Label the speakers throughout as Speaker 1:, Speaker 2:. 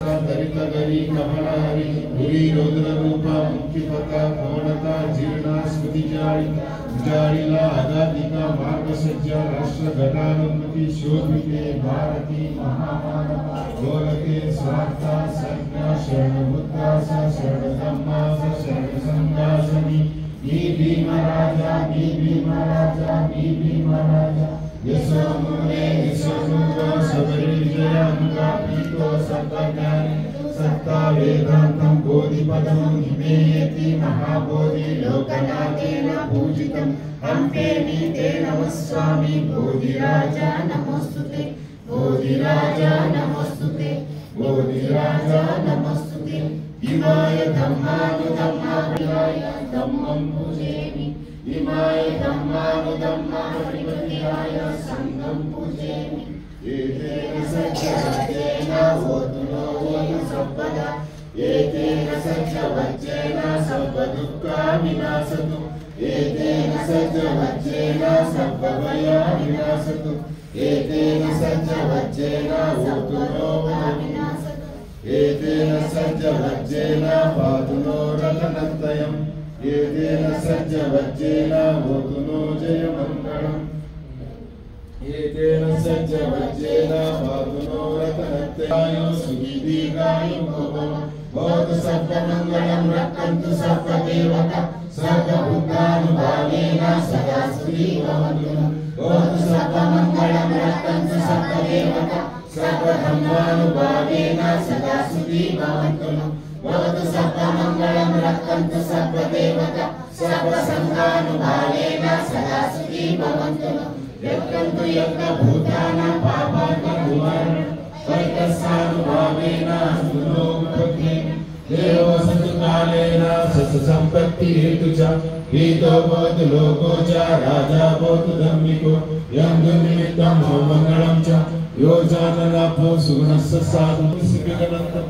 Speaker 1: दरितगरी कमलहरि पुरी रौद्र रूपा मुक्तिपथा भवनता जीर्णा स्मृतिजारी जारीला आगाधिका मार्गसज्जा राष्ट्र घटानुमति शोभिते भारती महामानवा गोलके स्वार्था संज्ञा शरण बुद्धासा शरण धम्मासा शरण संघासनि नी भीमराजा नी भीमराजा नी भीमराजा यशो मुने यशो मुगा सबरी विजय अंगा पीतो सत्त्वज्ञानी सत्ता वेदांतं बोधिपदं हिमेयति महाबोधि लोकनाथेन पूजितं हम्पे नीते नमः स्वामी बोधिराजा नमोस्तुते बोधिराजा नमोस्तुते बोधिराजा नमोस्तुते इमाय धम्मानुधम्माय धम्मं पूजयामि इमाय धम्मानुधम्माय संघं पूजयामि एतेन सच्चवच्चेन होतुनो वयं सर्वदा एतेन सच्चवच्चेन सर्वदुःखा विनाशतु एतेन सच्चवच्चेन सर्वभया विनाशतु एतेन सच्चवच्चेन होतुनो विनाशतु एतेन सच्चवच्चेन पातुनो रतनत्रयम् एतेन सच्चवच्चेन होतुनो जयमङ्गलम् एतेन सच्चवच्चेन पातुनो रतनत्रयाय सुखी दीर्घायु भव भवतु सर्वमङ्गलं रक्षन्तु सर्वदेवता सर्वभूतानुभावेन सदा सुखी भवन्तु भवतु सर्वमङ्गलं रक्षन्तु सर्वदेवता सर्वधर्मानुभावेन सदा सुखी भवन्तु भवतु सर्वमङ्गलं रक्षन्तु सर्वदेवता सर्वसङ्घानुभावेन सदा सुखी भवन्तु यत्कन्तु यज्ञभूतानां पापाकर्मणः परितस्सानुभावेन सुलोकपत्ये देवो सत्कालेन सत्सम्पत्ति हेतु च हितो भवतु लोको च राजा भवतु धम्मिको यं दुर्निमित्तं मङ्गलं च यो जाननाभो सुगुणस्य साधु सिद्धिगणन्तं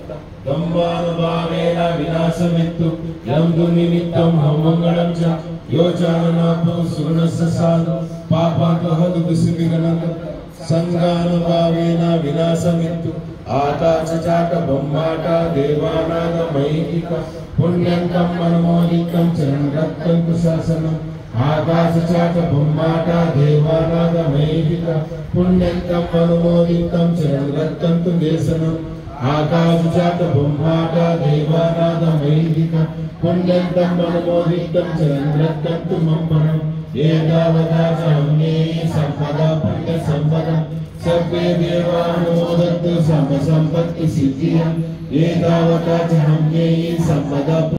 Speaker 1: धम्मानुभावेन विनाशमेत्तु यं दुर्निमित्तं मङ्गलं च यो जाननाभो सुगुणस्य साधु पापाकहतु सिद्धिगणन्तं संघानुभावेन विनाशमेत्तु आकाशचाट ब्रह्माट देवानाग मैथिक पुण्यंतं अनुमोदितं चरणरत्नं शासनम् आकाशचाट ब्रह्माट देवानाग मैथिक पुण्यंतं अनुमोदितं चरणरत्नं देशनम् आकाशचाट ब्रह्माट देवानाग मैथिक पुण्यंतं अनुमोदितं चरणरत्नं मम्परम् एतावता साम्ये संपदा पुण्य संपदा सर्वे देवानुमोदन्तु सर्वसम्पत्ति सिद्धिः एतावता साम्ये संपदा